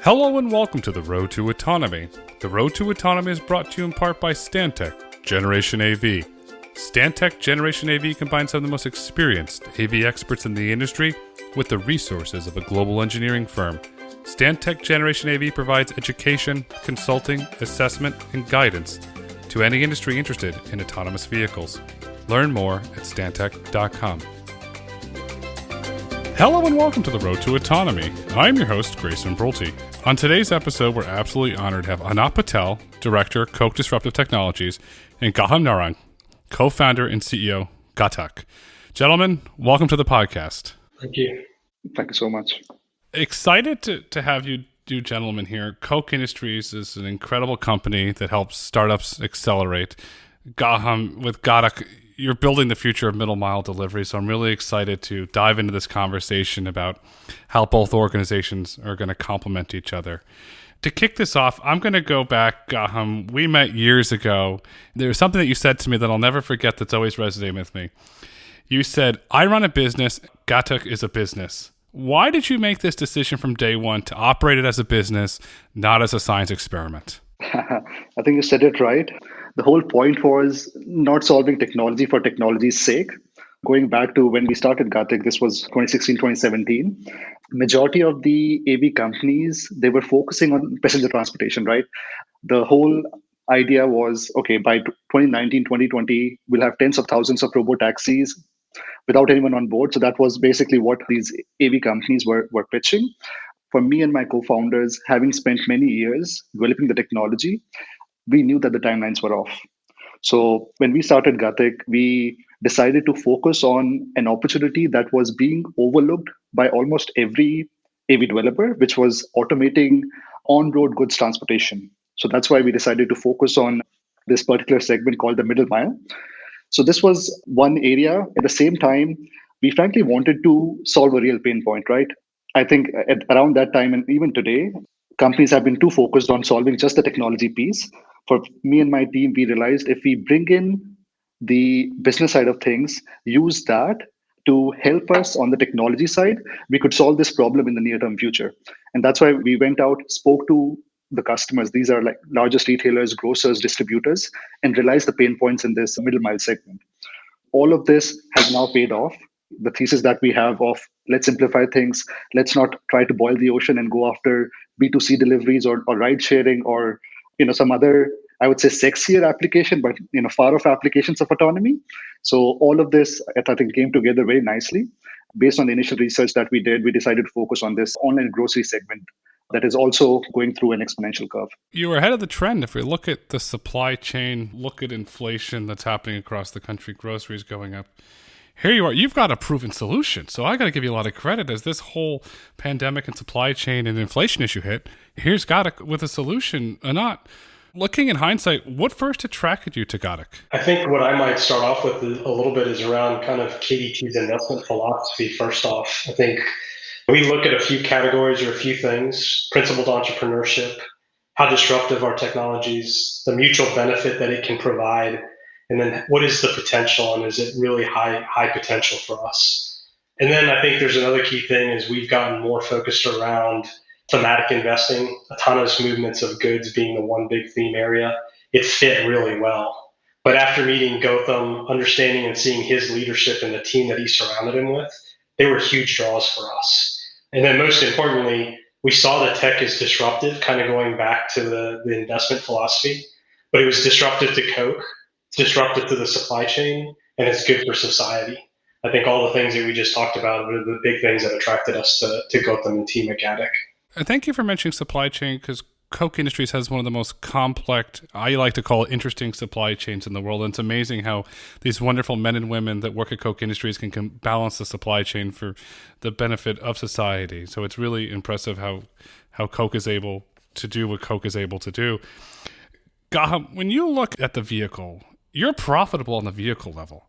Hello and welcome to the Road to Autonomy. The Road to Autonomy is brought to you in part by Stantec Generation AV. Stantec Generation AV combines some of the most experienced AV experts in the industry with the resources of a global engineering firm. Stantec Generation AV provides education, consulting, assessment, and guidance to any industry interested in autonomous vehicles. Learn more at stantec.com. Hello and welcome to the Road to Autonomy. I'm your host, Grayson Brulte. On today's episode, we're absolutely honored to have Annant Patel, Director, Koch Disruptive Technologies, and Gautam Narang, Co-Founder and CEO, Gatik. Gentlemen, welcome to the podcast. Thank you. Thank you so much. Excited to have you gentlemen here. Koch Industries is an incredible company that helps startups accelerate. Gautam, with Gatik, you're building the future of middle mile delivery, so I'm really excited to dive into this conversation about how both organizations are going to complement each other. To kick this off, I'm going to go back, Gautam. We met years ago. There's something that you said to me that I'll never forget that's always resonated with me. You said, I run a business, Gatik is a business. Why did you make this decision from day one to operate it as a business, not as a science experiment? I think you said it right. The whole point was not solving technology for technology's sake. Going back to when we started Gatik, this was 2016, 2017. Majority of the AV companies, they were focusing on passenger transportation, right? The whole idea was, okay, by 2019, 2020, we'll have tens of thousands of robo-taxis without anyone on board. So that was basically what these AV companies were pitching. For me and my co-founders, having spent many years developing the technology, we knew that the timelines were off. So when we started Gatik, we decided to focus on an opportunity that was being overlooked by almost every AV developer, which was automating on-road goods transportation. So that's why we decided to focus on this particular segment called the middle mile. So this was one area. At the same time, we frankly wanted to solve a real pain point, right? I think around that time and even today, companies have been too focused on solving just the technology piece. For me and my team, we realized if we bring in the business side of things, use that to help us on the technology side, we could solve this problem in the near-term future. And that's why we went out, spoke to the customers. These are like largest retailers, grocers, distributors, and realized the pain points in this middle mile segment. All of this has now paid off. The thesis that we have of let's simplify things, let's not try to boil the ocean and go after B2C deliveries or ride sharing or some other, I would say, sexier application, but far off applications of autonomy. So all of this, I think, came together very nicely. Based on the initial research that we did, we decided to focus on this online grocery segment that is also going through an exponential curve. You were ahead of the trend. If we look at the supply chain, look at inflation that's happening across the country, groceries going up. Here you are. You've got a proven solution. So I got to give you a lot of credit as this whole pandemic and supply chain and inflation issue hit. Here's Gatik with a solution. Annant, looking in hindsight, what first attracted you to Gatik? I think what I might start off with a little bit is around kind of KDT's investment philosophy. First off, I think we look at a few categories or a few things: principled entrepreneurship, how disruptive our technologies, the mutual benefit that it can provide, and then what is the potential, and is it really high potential for us? And then I think there's another key thing is we've gotten more focused around thematic investing, autonomous movements of goods being the one big theme area. It fit really well. But after meeting Gautam, understanding and seeing his leadership and the team that he surrounded him with, they were huge draws for us. And then most importantly, we saw the tech as disruptive, kind of going back to the investment philosophy, but it was disruptive to Koch, disruptive to the supply chain, and it's good for society. I think all the things that we just talked about are the big things that attracted us to Gautam and team at Gatik. Thank you for mentioning supply chain, because Koch Industries has one of the most complex, I like to call it interesting supply chains in the world. And it's amazing how these wonderful men and women that work at Koch Industries can balance the supply chain for the benefit of society. So it's really impressive how Koch is able to do what Koch is able to do. Gautam, when you look at the vehicle, you're profitable on the vehicle level.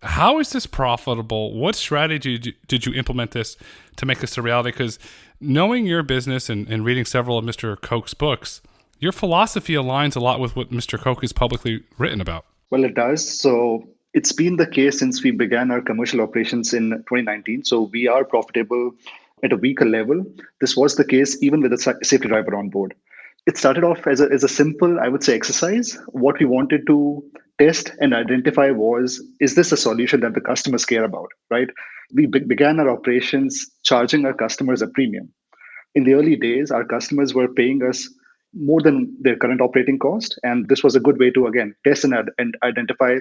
How is this profitable? What strategy did you implement this to make this a reality? Because knowing your business and reading several of Mr. Koch's books, your philosophy aligns a lot with what Mr. Koch has publicly written about. Well, it does. So it's been the case since we began our commercial operations in 2019. So we are profitable at a vehicle level, this was the case even with a safety driver on board. It started off as a simple, I would say, exercise. What we wanted to test and identify was, is this a solution that the customers care about, right? We began our operations charging our customers a premium. In the early days, our customers were paying us more than their current operating cost. And this was a good way to, again, test and identify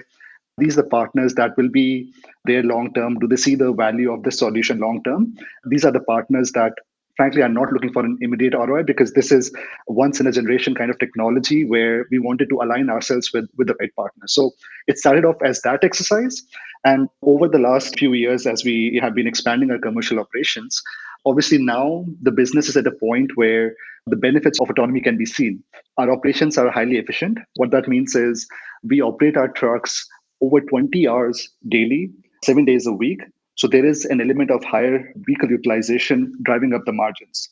these are the partners that will be there long term. Do they see the value of this solution long term? These are the partners that, frankly, are not looking for an immediate ROI, because this is once in a generation kind of technology where we wanted to align ourselves with the right partner. So it started off as that exercise. And over the last few years, as we have been expanding our commercial operations, obviously now the business is at a point where the benefits of autonomy can be seen. Our operations are highly efficient. What that means is we operate our trucks over 20 hours daily, 7 days a week. So there is an element of higher vehicle utilization driving up the margins.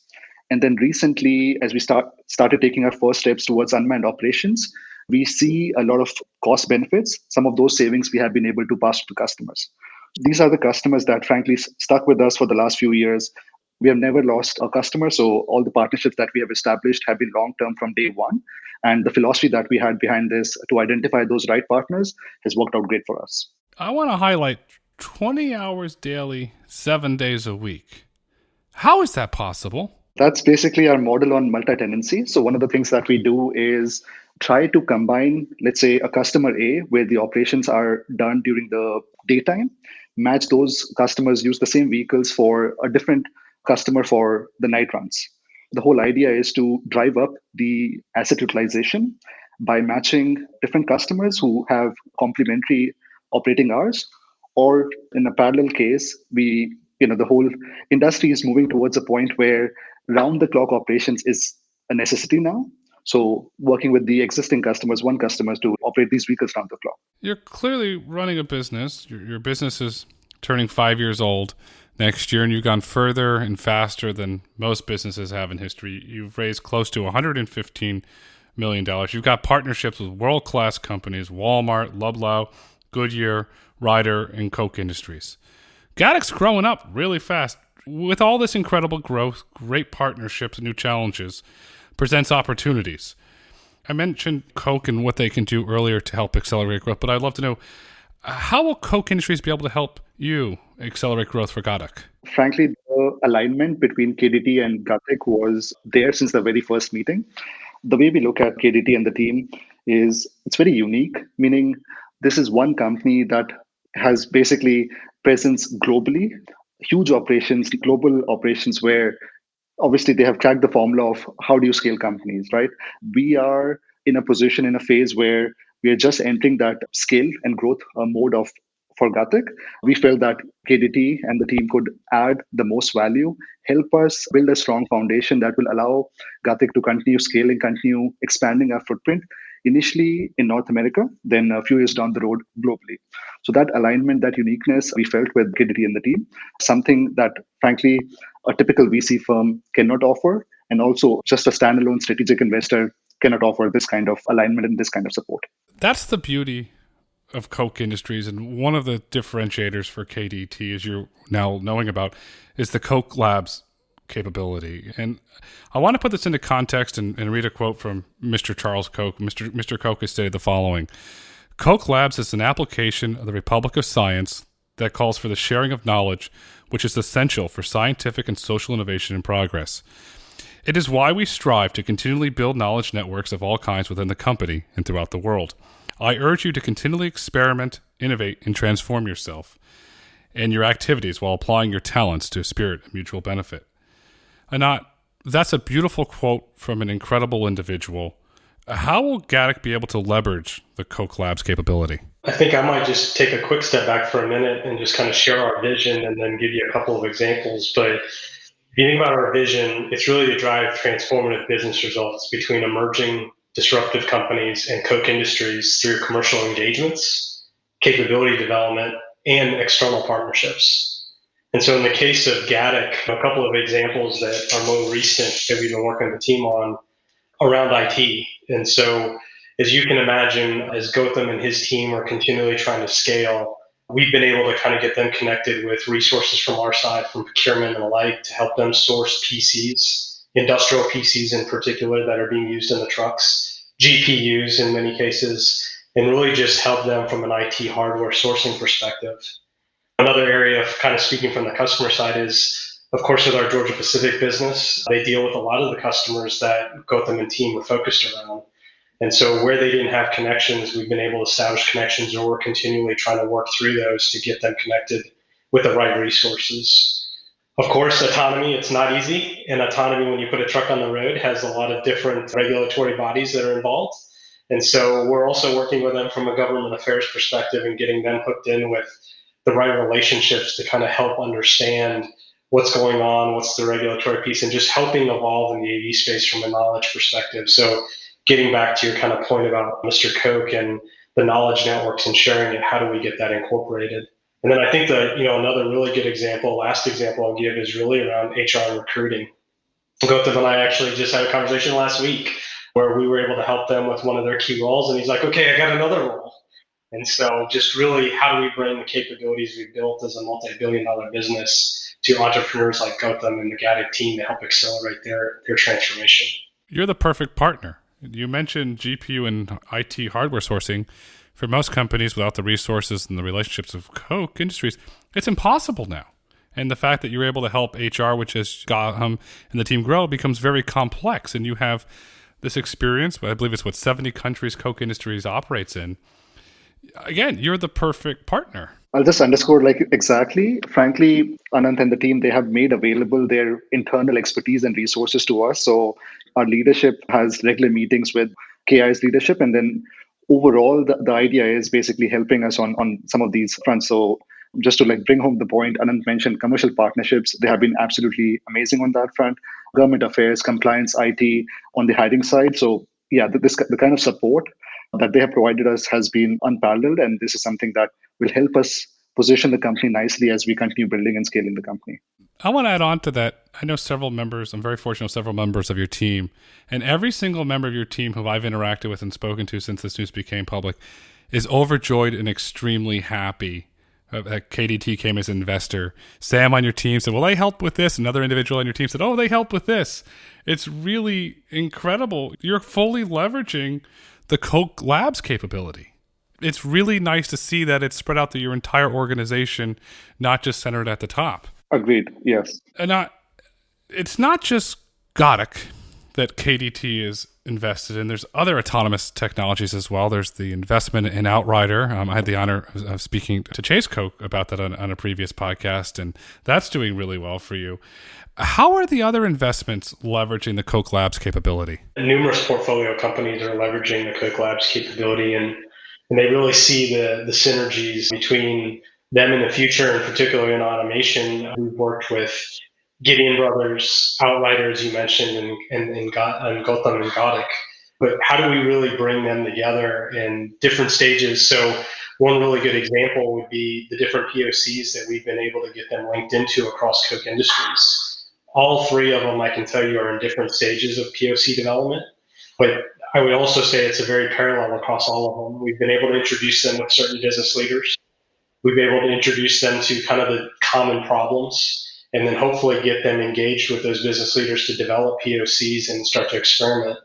And then recently, as we started taking our first steps towards unmanned operations, we see a lot of cost benefits. Some of those savings we have been able to pass to customers. These are the customers that, frankly, stuck with us for the last few years. We have never lost a customer. So all the partnerships that we have established have been long-term from day one. And the philosophy that we had behind this to identify those right partners has worked out great for us. I want to highlight 20 hours daily, 7 days a week. How is that possible? That's basically our model on multi-tenancy. So one of the things that we do is try to combine, let's say, a customer A where the operations are done during the daytime, match those customers, use the same vehicles for a different customer for the night runs. The whole idea is to drive up the asset utilization by matching different customers who have complementary operating hours, or in a parallel case, the whole industry is moving towards a point where round the clock operations is a necessity now. So working with the existing customers, one customers to operate these vehicles round the clock. You're clearly running a business. Your business is turning 5 years old next year, and you've gone further and faster than most businesses have in history. You've raised close to $115 million. You've got partnerships with world-class companies, Walmart, Loblaw, Goodyear, Ryder, and Koch Industries. Gatik's growing up really fast. With all this incredible growth, great partnerships, and new challenges, presents opportunities. I mentioned Koch and what they can do earlier to help accelerate growth, but I'd love to know, how will Koch Industries be able to help you accelerate growth for Gatik? Frankly, the alignment between KDT and Gatik was there since the very first meeting. The way we look at KDT and the team is it's very unique, meaning this is one company that has basically presence globally, huge operations, global operations where obviously they have cracked the formula of how do you scale companies, right? We are in a position, in a phase where we are just entering that scale and growth mode for Gatik. We felt that KDT and the team could add the most value, help us build a strong foundation that will allow Gatik to continue scaling, continue expanding our footprint, initially in North America, then a few years down the road globally. So that alignment, that uniqueness we felt with KDT and the team, something that frankly a typical VC firm cannot offer, and also just a standalone strategic investor cannot offer this kind of alignment and this kind of support. That's the beauty of Koch Industries, and one of the differentiators for KDT, as you're now knowing about, is the Koch Labs capability. And I want to put this into context and read a quote from Mr. Charles Koch. Mr. Koch has stated the following: Koch Labs is an application of the Republic of Science that calls for the sharing of knowledge, which is essential for scientific and social innovation and progress. It is why we strive to continually build knowledge networks of all kinds within the company and throughout the world. I urge you to continually experiment, innovate, and transform yourself and your activities while applying your talents to a spirit of mutual benefit. Annant, that's a beautiful quote from an incredible individual. How will Gatik be able to leverage the Koch Labs capability? I think I might just take a quick step back for a minute and just kind of share our vision and then give you a couple of examples. But if you think about our vision, it's really to drive transformative business results between emerging disruptive companies and Koch Industries through commercial engagements, capability development, and external partnerships. And so in the case of Gatik, a couple of examples that are more recent that we've been working with the team on around IT. And so as you can imagine, as Gautam and his team are continually trying to scale, we've been able to kind of get them connected with resources from our side, from procurement and the like, to help them source PCs, industrial PCs in particular that are being used in the trucks, GPUs in many cases, and really just help them from an IT hardware sourcing perspective. Another area of kind of speaking from the customer side is, of course, with our Georgia Pacific business, they deal with a lot of the customers that Gautam and team were focused around. And so where they didn't have connections, we've been able to establish connections, or we're continually trying to work through those to get them connected with the right resources. Of course, autonomy, it's not easy. And autonomy, when you put a truck on the road, has a lot of different regulatory bodies that are involved. And so we're also working with them from a government affairs perspective and getting them hooked in with the right relationships to kind of help understand what's going on, what's the regulatory piece, and just helping evolve in the AV space from a knowledge perspective. So getting back to your kind of point about Mr. Koch and the knowledge networks and sharing it, how do we get that incorporated? And then I think that, another really good example, last example I'll give is really around HR and recruiting. Gautam and I actually just had a conversation last week where we were able to help them with one of their key roles. And he's like, okay, I got another role. And so just really, how do we bring the capabilities we've built as a multi-billion-dollar business to entrepreneurs like Gautam and the Gatik team to help accelerate their transformation? You're the perfect partner. You mentioned GPU and IT hardware sourcing. For most companies, without the resources and the relationships of Koch Industries, it's impossible now. And the fact that you're able to help HR, which is Gautam and the team grow, becomes very complex. And you have this experience, I believe it's 70 countries Koch Industries operates in. Again, you're the perfect partner. I'll just underscore, exactly. Frankly, Annant and the team, they have made available their internal expertise and resources to us. So our leadership has regular meetings with KI's leadership. And then overall, the idea is basically helping us on some of these fronts. So just to bring home the point, Annant mentioned commercial partnerships. They have been absolutely amazing on that front. Government affairs, compliance, IT on the hiring side. So yeah, the kind of support that they have provided us has been unparalleled. And this is something that will help us position the company nicely as we continue building and scaling the company. I want to add on to that. I know several members, I'm very fortunate, several members of your team. And every single member of your team who I've interacted with and spoken to since this news became public is overjoyed and extremely happy that KDT came as an investor. Sam on your team said, well, they helped with this. Another individual on your team said, oh, they helped with this. It's really incredible. You're fully leveraging the Koch Labs capability. It's really nice to see that it's spread out through your entire organization, not just centered at the top. Agreed, yes. And it's not just Gatik that KDT is invested in. There's other autonomous technologies as well. There's the investment in Outrider. I had the honor of speaking to Chase Koch about that on a previous podcast, and that's doing really well for you. How are the other investments leveraging the Koch Labs capability? Numerous portfolio companies are leveraging the Koch Labs capability, and they really see the synergies between them in the future, and particularly in automation. We've worked with Gideon Brothers, Outrider, as you mentioned, and Gautam and Gatik. But how do we really bring them together in different stages? So one really good example would be the different POCs that we've been able to get them linked into across Koch Industries. All three of them, I can tell you, are in different stages of POC development. But I would also say it's a very parallel across all of them. We've been able to introduce them with certain business leaders. We've been able to introduce them to kind of the common problems, and then hopefully get them engaged with those business leaders to develop POCs and start to experiment.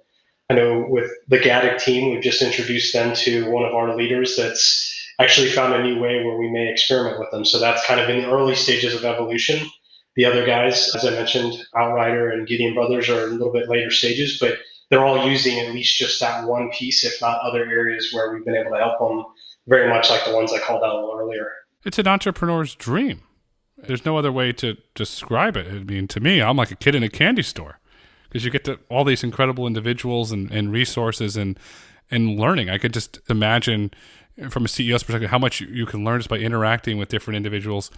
I know with the Gatik team, we've just introduced them to one of our leaders that's actually found a new way where we may experiment with them. So that's kind of in the early stages of evolution. The other guys, as I mentioned, Outrider and Gideon Brothers, are a little bit later stages, but they're all using at least just that one piece, if not other areas where we've been able to help them, very much like the ones I called out a little earlier. It's an entrepreneur's dream. There's no other way to describe it. I mean, to me, I'm like a kid in a candy store because you get to all these incredible individuals and resources and learning. I could just imagine from a CEO's perspective how much you can learn just by interacting with different individuals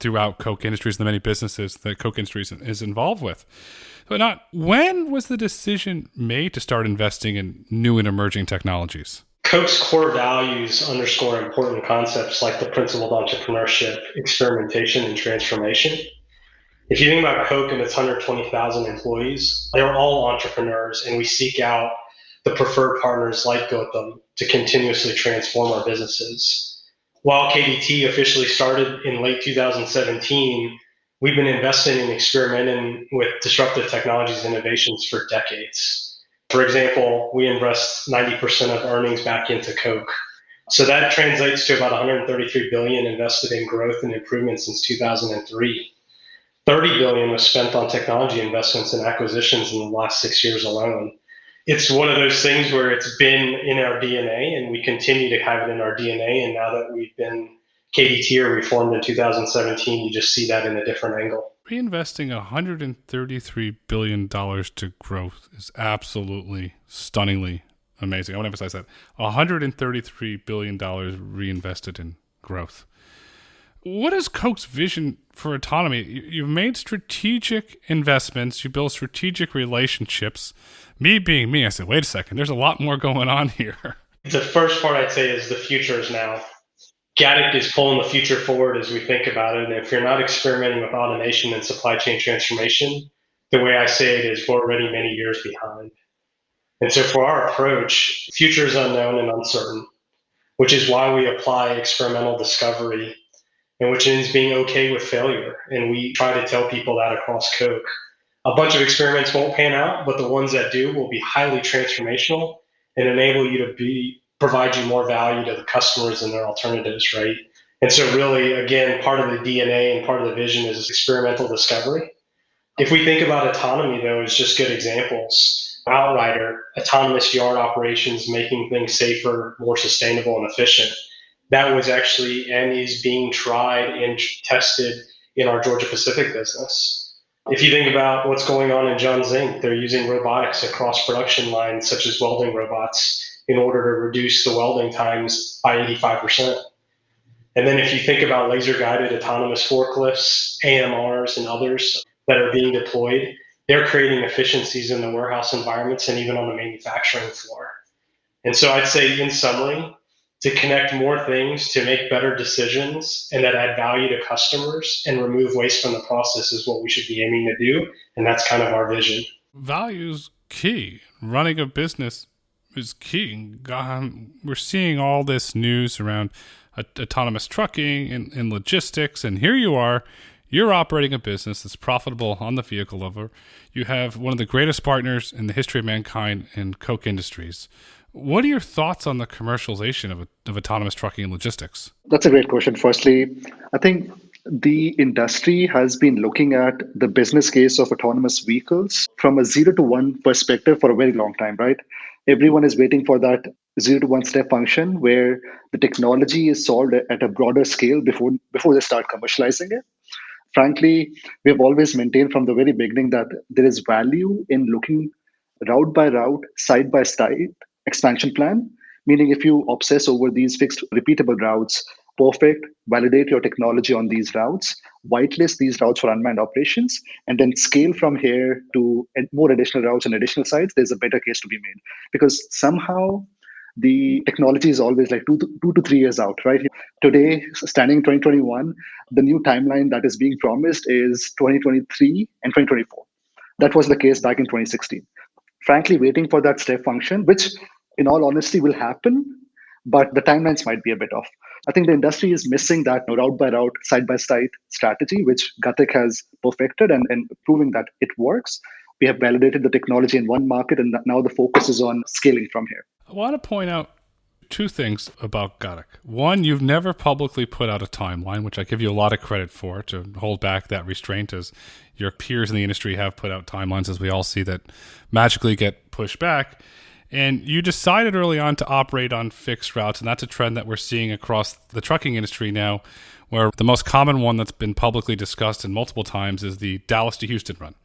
throughout Koch Industries and the many businesses that Koch Industries is involved with. So when was the decision made to start investing in new and emerging technologies? Koch's core values underscore important concepts like the principled entrepreneurship, experimentation, and transformation. If you think about Koch and its 120,000 employees, they're all entrepreneurs, and we seek out the preferred partners like Gautam to continuously transform our businesses. while KDT officially started in late 2017, we've been investing and experimenting with disruptive technologies innovations for decades. For example, we invest 90% of earnings back into Coke. So that translates to about 133 billion invested in growth and improvement since 2003. 30 billion was spent on technology investments and acquisitions in the last 6 years alone. It's one of those things where it's been in our DNA and we continue to have it in our DNA. And now that we've been KDT or we formed in 2017, you just see that in a different angle. Reinvesting $133 billion to growth is absolutely stunningly amazing. I want to emphasize that. $133 billion reinvested in growth. What is Koch's vision for autonomy? You've made strategic investments. You build strategic relationships. Me being me, I said, wait a second, there's a lot more going on here. The first part I'd say is the future is now. Gatik is pulling the future forward as we think about it. And if you're not experimenting with automation and supply chain transformation, the way I say it is we're already many years behind. And so for our approach, future is unknown and uncertain, which is why we apply experimental discovery, and which means being okay with failure. And we try to tell people that across Coke. A bunch of experiments won't pan out, but the ones that do will be highly transformational and enable you to provide you more value to the customers and their alternatives, right? And so really, again, part of the DNA and part of the vision is experimental discovery. If we think about autonomy, though, as just good examples, Outrider, autonomous yard operations, making things safer, more sustainable, and efficient. That was actually and is being tried and tested in our Georgia Pacific business. If you think about what's going on in John Zink, they're using robotics across production lines, such as welding robots, in order to reduce the welding times by 85%. And then if you think about laser-guided autonomous forklifts, AMRs, and others that are being deployed, they're creating efficiencies in the warehouse environments and even on the manufacturing floor. And so I'd say, in summary, to connect more things, to make better decisions, and that add value to customers and remove waste from the process is what we should be aiming to do. And that's kind of our vision. Value is key. Running a business is key. We're seeing all this news around autonomous trucking and logistics, and here you are. You're operating a business that's profitable on the vehicle level. You have one of the greatest partners in the history of mankind in Koch Industries. What are your thoughts on the commercialization of autonomous trucking and logistics? That's a great question. Firstly, I think the industry has been looking at the business case of autonomous vehicles from a 0 to 1 perspective for a very long time, right? Everyone is waiting for that 0 to 1 step function where the technology is solved at a broader scale before they start commercializing it. Frankly, we have always maintained from the very beginning that there is value in looking route by route, side by side expansion plan, meaning if you obsess over these fixed repeatable routes, perfect, validate your technology on these routes, whitelist these routes for unmanned operations, and then scale from here to more additional routes and additional sites, there's a better case to be made. Because somehow the technology is always like 2 to 3 years out, right? Today, standing 2021, the new timeline that is being promised is 2023 and 2024. That was the case back in 2016. Frankly, waiting for that step function, which in all honesty will happen, but the timelines might be a bit off. I think the industry is missing that route by route, side by side strategy, which Gatik has perfected and proving that it works. We have validated the technology in one market, and now the focus is on scaling from here. I want to point out two things about Gatik. One, you've never publicly put out a timeline, which I give you a lot of credit for, to hold back that restraint, as your peers in the industry have put out timelines, as we all see that magically get pushed back. And you decided early on to operate on fixed routes, and that's a trend that we're seeing across the trucking industry now, where the most common one that's been publicly discussed and multiple times is the Dallas to Houston run.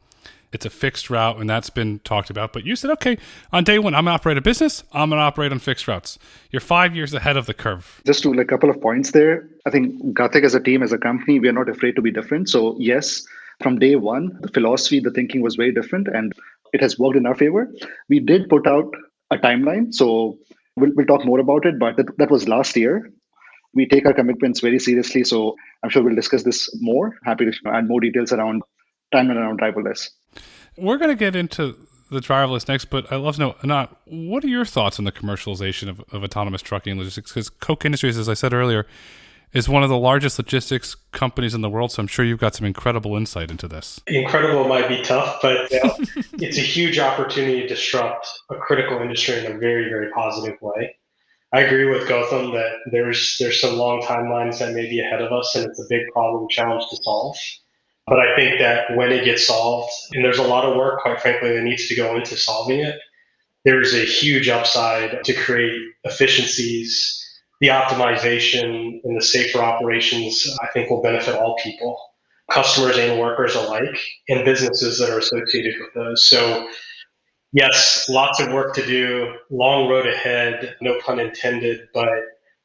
It's a fixed route, and that's been talked about. But you said, okay, on day one, I'm going to operate a business. I'm going to operate on fixed routes. You're 5 years ahead of the curve. Just to a couple of points there. I think Gatik as a team, as a company, we are not afraid to be different. So yes, from day one, the philosophy, the thinking was very different, and it has worked in our favor. We did put out a timeline, so we'll talk more about it, but that was last year. We take our commitments very seriously, so I'm sure we'll discuss this more. Happy to add more details around timeline around driverless. We're going to get into the driverless next, but I'd love to know, Annant, what are your thoughts on the commercialization of autonomous trucking and logistics? Because Koch Industries, as I said earlier, is one of the largest logistics companies in the world, so I'm sure you've got some incredible insight into this. Incredible might be tough, but it's a huge opportunity to disrupt a critical industry in a very, very positive way. I agree with Gautam that there's some long timelines that may be ahead of us, and it's a big problem challenge to solve. But I think that when it gets solved, and there's a lot of work, quite frankly, that needs to go into solving it, there's a huge upside to create efficiencies. The optimization and the safer operations, I think, will benefit all people, customers and workers alike, and businesses that are associated with those. So yes, lots of work to do, long road ahead, no pun intended, but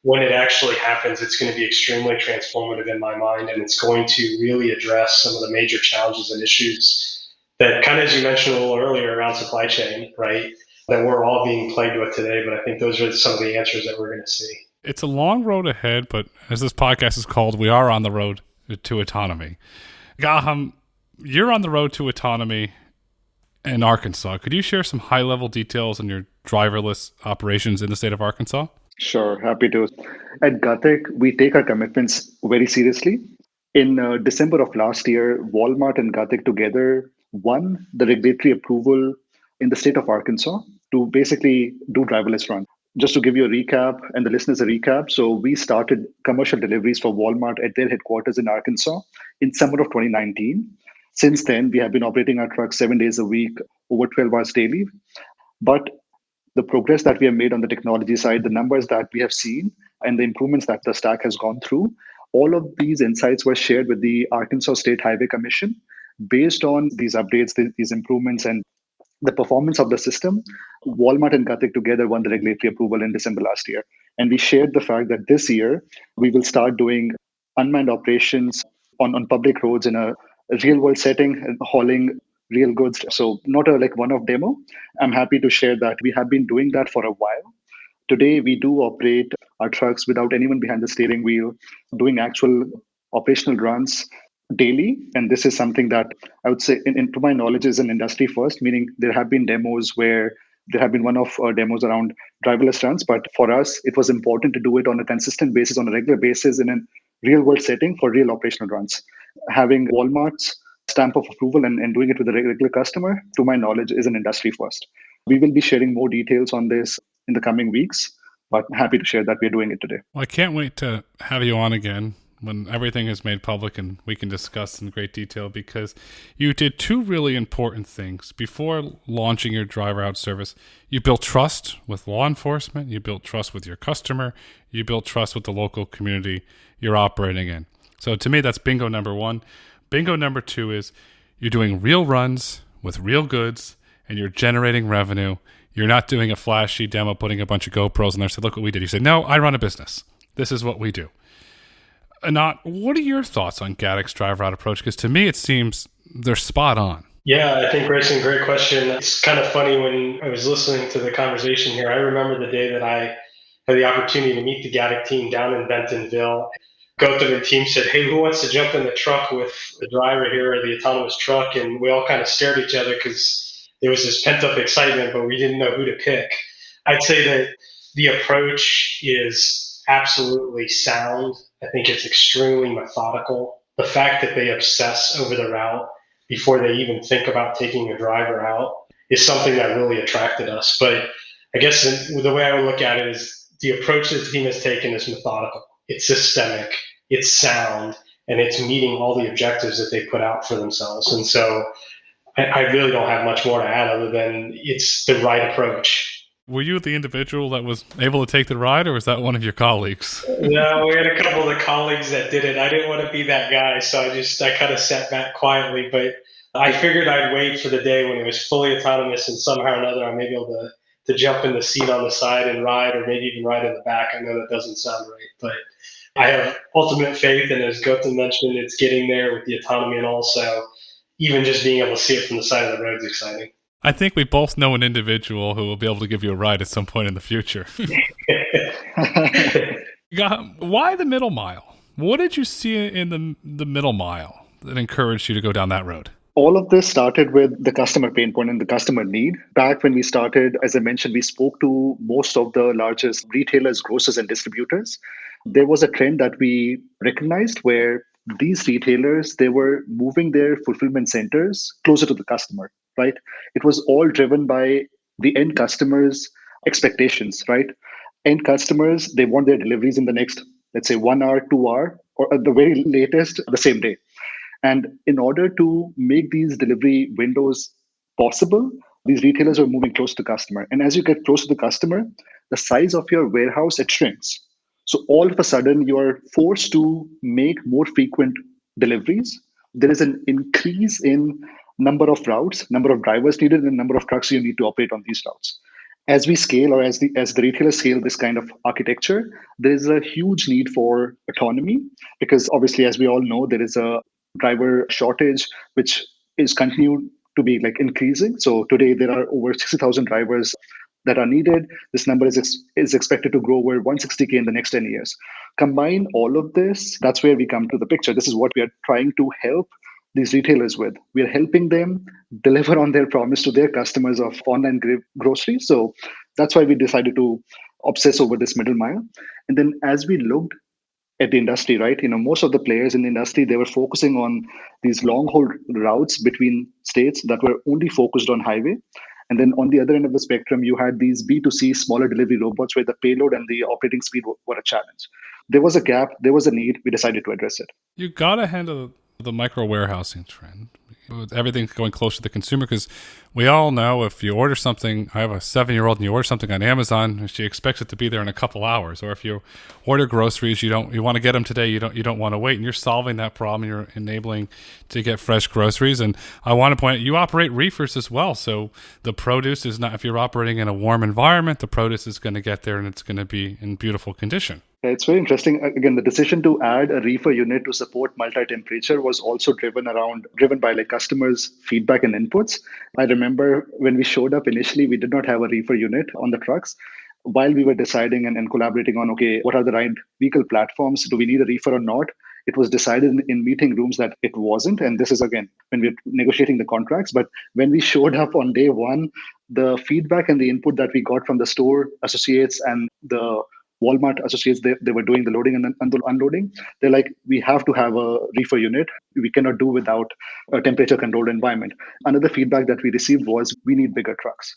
when it actually happens, it's going to be extremely transformative in my mind, and it's going to really address some of the major challenges and issues that, kind of as you mentioned a little earlier around supply chain, right, that we're all being plagued with today. But I think those are some of the answers that we're going to see. It's a long road ahead, but as this podcast is called, we are on the road to autonomy. Gautam, you're on the road to autonomy in Arkansas. Could you share some high-level details on your driverless operations in the state of Arkansas? Sure, happy to. At Gatik, we take our commitments very seriously. In December of last year, Walmart and Gatik together won the regulatory approval in the state of Arkansas to basically do driverless runs. Just to give you a recap and the listeners a recap, so we started commercial deliveries for Walmart at their headquarters in Arkansas in summer of 2019. Since then, we have been operating our trucks 7 days a week, over 12 hours daily. But the progress that we have made on the technology side, the numbers that we have seen, and the improvements that the stack has gone through, all of these insights were shared with the Arkansas State Highway Commission. Based on these updates, these improvements, and the performance of the system, Walmart and Gatik together won the regulatory approval in December last year. And we shared the fact that this year, we will start doing unmanned operations on public roads in a real world setting, hauling real goods. So not a one-off demo. I'm happy to share that we have been doing that for a while. Today, we do operate our trucks without anyone behind the steering wheel, doing actual operational runs daily. And this is something that I would say, to my knowledge, is an industry first, meaning there have been demos where there have been one-off demos around driverless runs. But for us, it was important to do it on a consistent basis, on a regular basis in a real-world setting for real operational runs. Having Walmart's stamp of approval and doing it with a regular customer, to my knowledge, is an industry first. We will be sharing more details on this in the coming weeks, but happy to share that we're doing it today. Well, I can't wait to have you on again when everything is made public and we can discuss in great detail, because you did two really important things. Before launching your driver out service, you built trust with law enforcement, you built trust with your customer, you built trust with the local community you're operating in. So to me, that's bingo number one. Bingo number two is you're doing real runs with real goods and you're generating revenue. You're not doing a flashy demo, putting a bunch of GoPros in there. So look what we did. You say, no, I run a business. This is what we do. Annant, what are your thoughts on Gatik's driver out approach? Because to me, it seems they're spot on. Yeah, I think, Grayson, great question. It's kind of funny when I was listening to the conversation here. I remember the day that I had the opportunity to meet the Gatik team down in Bentonville. Gautam and team said, hey, who wants to jump in the truck with the driver here, or the autonomous truck? And we all kind of stared at each other because there was this pent-up excitement, but we didn't know who to pick. I'd say that the approach is absolutely sound. I think it's extremely methodical. The fact that they obsess over the route before they even think about taking a driver out is something that really attracted us. But I guess the way I would look at it is the approach that the team has taken is methodical. It's systemic, it's sound, and it's meeting all the objectives that they put out for themselves. And so I really don't have much more to add other than it's the right approach. Were you the individual that was able to take the ride, or was that one of your colleagues? No, we had a couple of the colleagues that did it. I didn't want to be that guy, so I kind of sat back quietly. But I figured I'd wait for the day when it was fully autonomous and somehow or another I may be able to jump in the seat on the side and ride, or maybe even ride in the back. I know that doesn't sound right, but I have ultimate faith, and as Gautam mentioned, it's getting there with the autonomy, and also even just being able to see it from the side of the road is exciting. I think we both know an individual who will be able to give you a ride at some point in the future. Why the middle mile? What did you see in the middle mile that encouraged you to go down that road? All of this started with the customer pain point and the customer need. Back when we started, as I mentioned, we spoke to most of the largest retailers, grocers, and distributors. there was a trend that we recognized where these retailers, they were moving their fulfillment centers closer to the customer, right? It was all driven by the end customers' expectations, right? End customers, they want their deliveries in the next, let's say, 1 hour, 2 hour, or at the very latest, the same day. And in order to make these delivery windows possible, these retailers are moving close to the customer. And as you get close to the customer, the size of your warehouse, it shrinks. So all of a sudden, you are forced to make more frequent deliveries. There is an increase in number of routes, number of drivers needed, and number of trucks you need to operate on these routes. As we scale, or as the retailers scale this kind of architecture, there is a huge need for autonomy because obviously, as we all know, there is a driver shortage, which is continued to be like increasing. So today there are over 60,000 drivers that are needed. This number is expected to grow over 160K in the next 10 years. Combine all of this, that's where we come to the picture. This is what we are trying to help these retailers with. We are helping them deliver on their promise to their customers of online groceries. So that's why we decided to obsess over this middle mile. And then as we looked at the industry, right? Most of the players in the industry, they were focusing on these long haul routes between states that were only focused on highway. And then on the other end of the spectrum, you had these B2C smaller delivery robots where the payload and the operating speed were a challenge. There was a gap, there was a need, we decided to address it. You got to handle the micro warehousing trend. Everything's going close to the consumer because we all know if you order something, I have a 7-year-old and you order something on Amazon, she expects it to be there in a couple hours. Or if you order groceries, you want to get them today, you don't want to wait, and you're solving that problem. You're enabling to get fresh groceries. And I want to point out, you operate reefers as well, so the produce is not, if you're operating in a warm environment, the produce is going to get there and it's going to be in beautiful condition. It's very interesting. Again, the decision to add a reefer unit to support multi-temperature was also driven by like customers' feedback and inputs. I remember when we showed up initially, we did not have a reefer unit on the trucks. While we were deciding and collaborating on, okay, what are the right vehicle platforms? Do we need a reefer or not? It was decided in meeting rooms that it wasn't. And this is, again, when we're negotiating the contracts. But when we showed up on day one, the feedback and the input that we got from the store associates and the Walmart associates, they were doing the loading and the unloading. They're like, we have to have a reefer unit. We cannot do without a temperature controlled environment. Another feedback that we received was we need bigger trucks.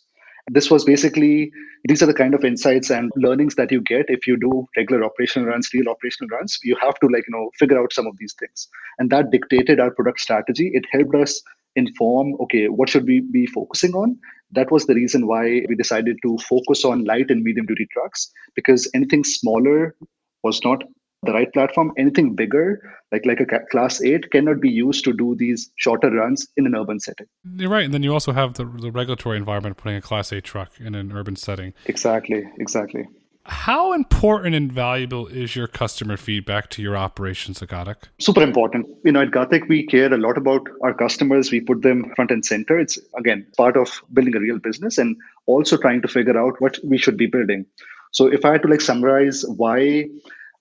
This was basically, these are the kind of insights and learnings that you get if you do regular operational runs, real operational runs. You have to figure out some of these things. And that dictated our product strategy. It helped us inform, okay, what should we be focusing on? That was the reason why we decided to focus on light and medium duty trucks, because anything smaller was not the right platform. Anything bigger, like a class 8, cannot be used to do these shorter runs in an urban setting. You're right. And then you also have the regulatory environment of putting a class 8 truck in an urban setting. Exactly. How important and valuable is your customer feedback to your operations at Gatik? Super important. At Gatik, we care a lot about our customers. We put them front and center. It's, again, part of building a real business and also trying to figure out what we should be building. So if I had to summarize why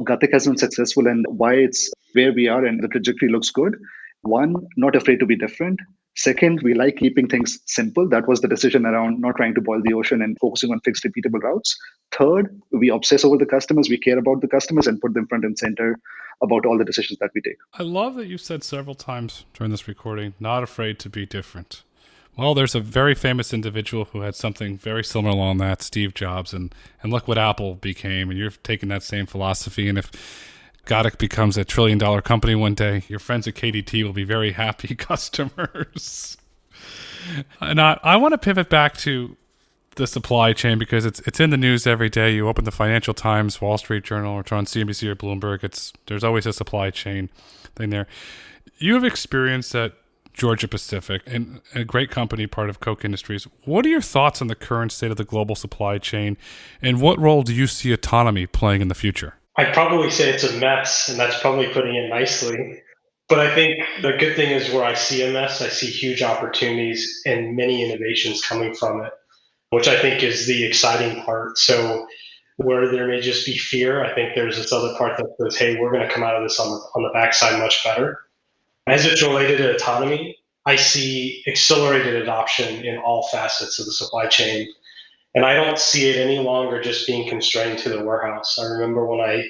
Gatik has been successful and why it's where we are and the trajectory looks good. One, not afraid to be different. Second, we like keeping things simple. That was the decision around not trying to boil the ocean and focusing on fixed, repeatable routes. Third, we obsess over the customers. We care about the customers and put them front and center about all the decisions that we take. I love that you've said several times during this recording, not afraid to be different. Well, there's a very famous individual who had something very similar along that, Steve Jobs, and look what Apple became. And you're taking that same philosophy. And if Gatik becomes a $1 trillion company one day, your friends at KDT will be very happy customers. And I want to pivot back to the supply chain because it's in the news every day. You open the Financial Times, Wall Street Journal, or turn on CNBC or Bloomberg. There's always a supply chain thing there. You have experience at Georgia Pacific and a great company, part of Koch Industries. What are your thoughts on the current state of the global supply chain, and what role do you see autonomy playing in the future? I'd probably say it's a mess, and that's probably putting it nicely. But I think the good thing is where I see a mess, I see huge opportunities and many innovations coming from it, which I think is the exciting part. So where there may just be fear, I think there's this other part that says, hey, we're going to come out of this on the backside much better. As it's related to autonomy, I see accelerated adoption in all facets of the supply chain. And I don't see it any longer just being constrained to the warehouse. I remember when I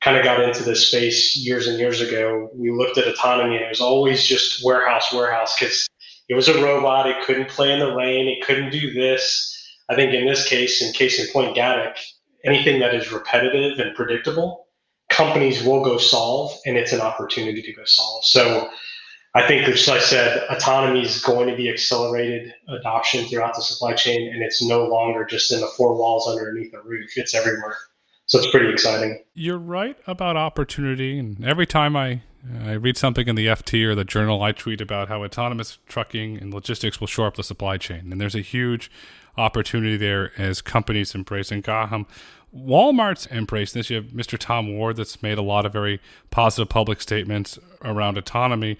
kind of got into this space years and years ago, we looked at autonomy and it was always just warehouse, because it was a robot. It couldn't play in the rain. It couldn't do this. I think in this case, in case in point Gatik, anything that is repetitive and predictable, companies will go solve, and it's an opportunity to go solve. So I think, as I said, autonomy is going to be accelerated adoption throughout the supply chain, and it's no longer just in the four walls underneath the roof. It's everywhere. So it's pretty exciting. You're right about opportunity. And every time I read something in the FT or the journal, I tweet about how autonomous trucking and logistics will shore up the supply chain. And there's a huge opportunity there as companies embrace. And Gautam, Walmart's embraced this. You have Mr. Tom Ward that's made a lot of very positive public statements around autonomy.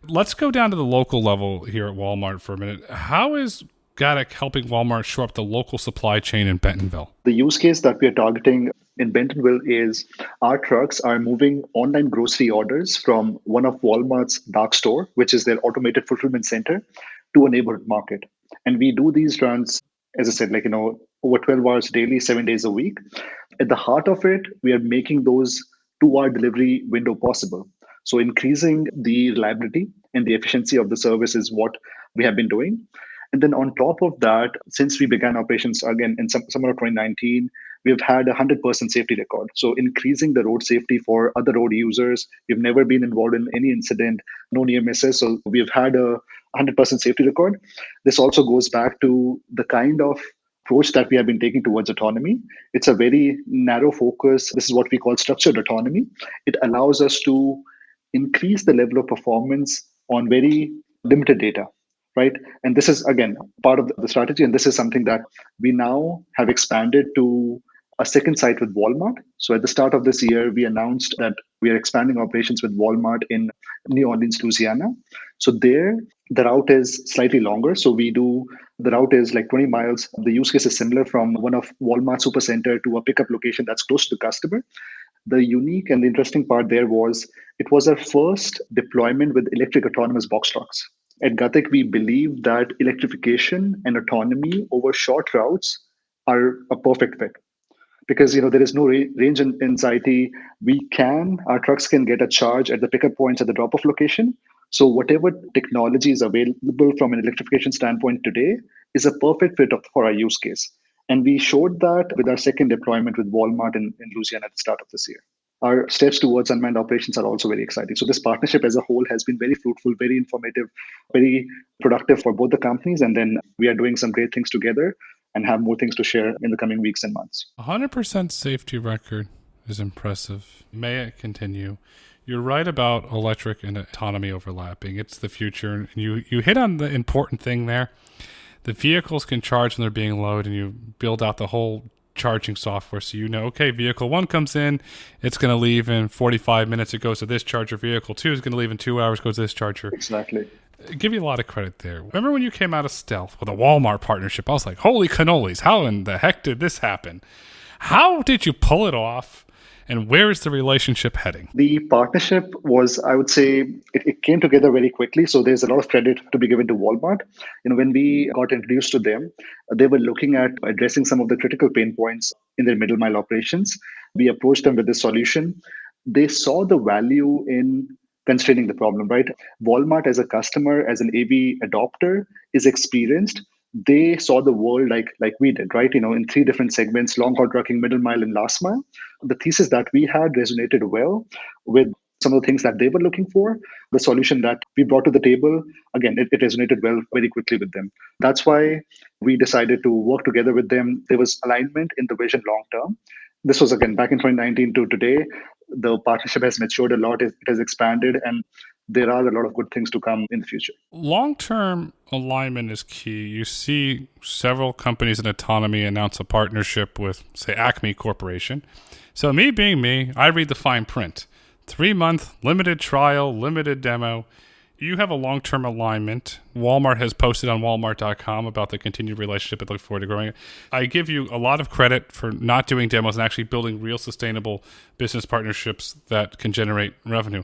Let's go down to the local level here at Walmart for a minute. How is Gatik helping Walmart shore up the local supply chain in Bentonville? The use case that we are targeting in Bentonville is our trucks are moving online grocery orders from one of Walmart's dark store, which is their automated fulfillment center, to a neighborhood market. And we do these runs, as I said, over 12 hours daily, 7 days a week. At the heart of it, we are making those 2-hour delivery window possible. So increasing the reliability and the efficiency of the service is what we have been doing. And then on top of that, since we began operations again in summer of 2019, we've had a 100% safety record. So increasing the road safety for other road users. We've never been involved in any incident, no near misses. So we've had a 100% safety record. This also goes back to the kind of approach that we have been taking towards autonomy. It's a very narrow focus. This is what we call structured autonomy. It allows us to increase the level of performance on very limited data, right? And this is, again, part of the strategy. And this is something that we now have expanded to a second site with Walmart. So at the start of this year, we announced that we are expanding operations with Walmart in New Orleans, Louisiana. So there, the route is slightly longer. So the route is like 20 miles. The use case is similar from one of Walmart supercenter to a pickup location that's close to the customer. The unique and the interesting part there was it was our first deployment with electric autonomous box trucks. At Gatik, we believe that electrification and autonomy over short routes are a perfect fit because there is no range anxiety. Our trucks can get a charge at the pickup points at the drop-off location. So whatever technology is available from an electrification standpoint today is a perfect fit for our use case. And we showed that with our second deployment with Walmart in Louisiana at the start of this year. Our steps towards unmanned operations are also very exciting. So this partnership as a whole has been very fruitful, very informative, very productive for both the companies. And then we are doing some great things together and have more things to share in the coming weeks and months. 100% safety record is impressive. May it continue. You're right about electric and autonomy overlapping. It's the future. And you hit on the important thing there. The vehicles can charge when they're being loaded, and you build out the whole charging software so okay, vehicle 1 comes in, it's going to leave in 45 minutes, it goes to this charger. Vehicle 2 is going to leave in 2 hours, goes to this charger. Exactly. I give you a lot of credit there. Remember when you came out of stealth with a Walmart partnership? I was like, holy cannolis, how in the heck did this happen? How did you pull it off? And where is the relationship heading? The partnership was, I would say, it came together very quickly. So there's a lot of credit to be given to Walmart. When we got introduced to them, they were looking at addressing some of the critical pain points in their middle mile operations. We approached them with this solution. They saw the value in constraining the problem, right? Walmart as a customer, as an AV adopter, is experienced. They saw the world like we did, right? In 3 different segments: long haul trucking, middle mile, and last mile. The thesis that we had resonated well with some of the things that they were looking for. The solution that we brought to the table, again, it resonated well very quickly with them. That's why we decided to work together with them. There was alignment in the vision long term. This was, again, back in 2019 to today. The partnership has matured a lot. It has expanded, and there are a lot of good things to come in the future. Long-term alignment is key. You see several companies in autonomy announce a partnership with, say, Acme Corporation. So me being me, I read the fine print. 3-month limited trial, limited demo. You have a long-term alignment. Walmart has posted on walmart.com about the continued relationship and look forward to growing it. I give you a lot of credit for not doing demos and actually building real sustainable business partnerships that can generate revenue.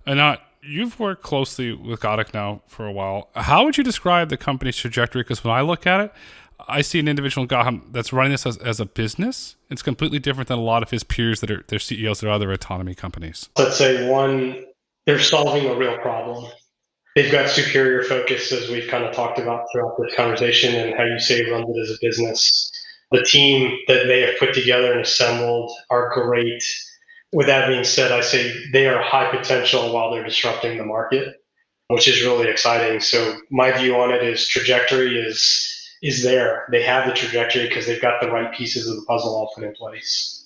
Annant, you've worked closely with Gatik now for a while. How would you describe the company's trajectory? Because when I look at it, I see an individual, Gautam, that's running this as a business. It's completely different than a lot of his peers that are their CEOs at other autonomy companies. Let's say one, they're solving a real problem. They've got superior focus, as we've kind of talked about throughout this conversation, and how you say runs it as a business. The team that they have put together and assembled are great. With that being said, I say they are high potential while they're disrupting the market, which is really exciting. So my view on it is trajectory is there. They have the trajectory because they've got the right pieces of the puzzle all put in place.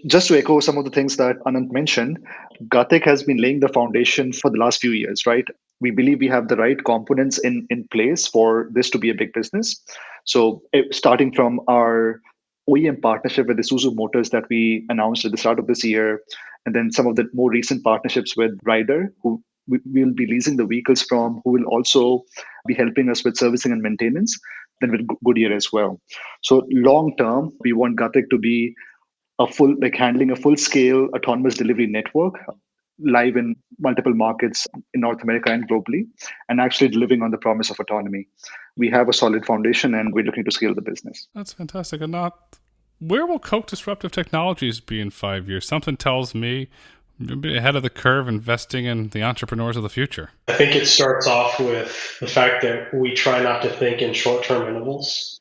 Just to echo some of the things that Annant mentioned, Gatik has been laying the foundation for the last few years, right? We believe we have the right components in place for this to be a big business. So starting from our OEM partnership with Isuzu Motors that we announced at the start of this year, and then some of the more recent partnerships with Ryder, who we will be leasing the vehicles from, who will also be helping us with servicing and maintenance, then with Goodyear as well. So long term, we want Gatik to be handling a full scale autonomous delivery network live in multiple markets in North America and globally, and actually delivering on the promise of autonomy. We have a solid foundation and we're looking to scale the business. That's fantastic. And where will Koch Disruptive Technologies be in 5 years? Something tells me you'll be ahead of the curve investing in the entrepreneurs of the future. I think it starts off with the fact that we try not to think in short-term intervals.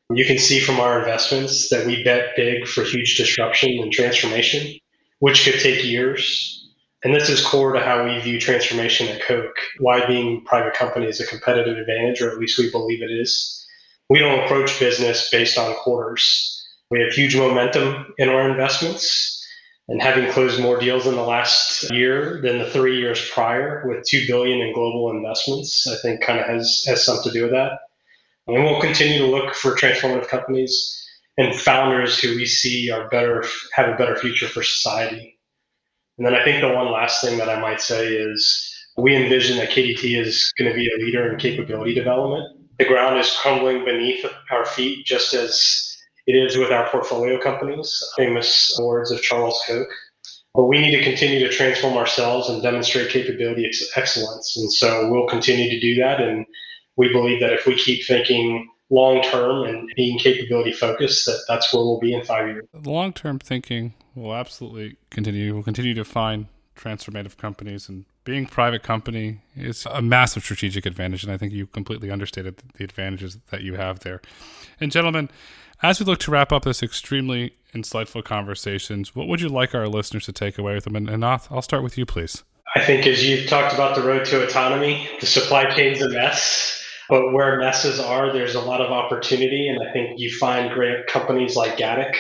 You can see from our investments that we bet big for huge disruption and transformation, which could take years. And this is core to how we view transformation at Koch, why being a private company is a competitive advantage, or at least we believe it is. We don't approach business based on quarters. We have huge momentum in our investments, and having closed more deals in the last year than the 3 years prior with $2 billion in global investments, I think kind of has something to do with that. And we'll continue to look for transformative companies and founders who we see have a better future for society. And then I think the one last thing that I might say is we envision that KDT is going to be a leader in capability development. The ground is crumbling beneath our feet, just as it is with our portfolio companies, famous words of Charles Koch. But we need to continue to transform ourselves and demonstrate capability excellence. And so we'll continue to do that. And we believe that if we keep thinking long-term and being capability focused, that's where we'll be in 5 years. Long-term thinking will absolutely continue. We'll continue to find transformative companies, and being a private company is a massive strategic advantage. And I think you completely understated the advantages that you have there. And gentlemen, as we look to wrap up this extremely insightful conversations, what would you like our listeners to take away with them? And Anant, I'll start with you, please. I think as you've talked about the road to autonomy, the supply chain's a mess. But where messes are, there's a lot of opportunity. And I think you find great companies like Gatik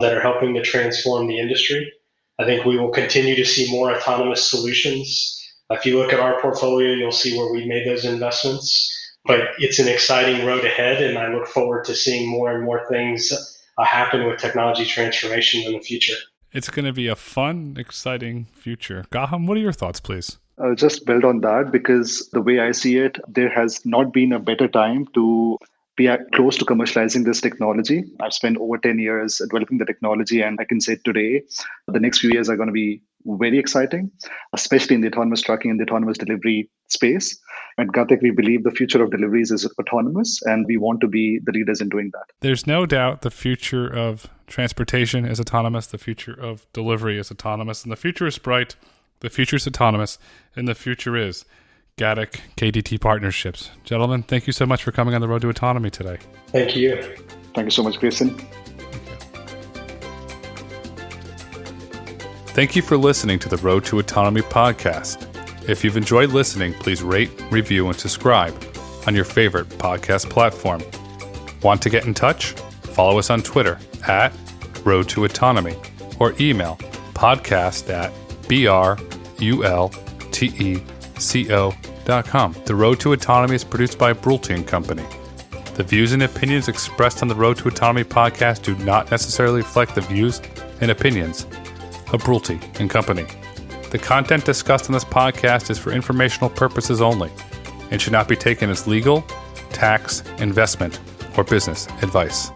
that are helping to transform the industry. I think we will continue to see more autonomous solutions. If you look at our portfolio, you'll see where we made those investments. But it's an exciting road ahead, and I look forward to seeing more and more things happen with technology transformation in the future. It's going to be a fun, exciting future. Gautam, what are your thoughts, please? I'll just build on that, because the way I see it, there has not been a better time to be close to commercializing this technology. I've spent over 10 years developing the technology, and I can say today, the next few years are going to be very exciting, especially in the autonomous trucking and the autonomous delivery space. At Gatik, we believe the future of deliveries is autonomous, and we want to be the leaders in doing that. There's no doubt the future of transportation is autonomous, the future of delivery is autonomous, and the future is bright. The future is autonomous, and the future is Gatik KDT partnerships. Gentlemen, thank you so much for coming on the Road to Autonomy today. Thank you. Thank you so much, Grayson. Thank you for listening to the Road to Autonomy podcast. If you've enjoyed listening, please rate, review, and subscribe on your favorite podcast platform. Want to get in touch? Follow us on Twitter at Road to Autonomy or email podcast@brulteco.com. The Road to Autonomy is produced by Brulte & Company. The views and opinions expressed on the Road to Autonomy podcast do not necessarily reflect the views and opinions of Brulte & Company. The content discussed on this podcast is for informational purposes only and should not be taken as legal, tax, investment, or business advice.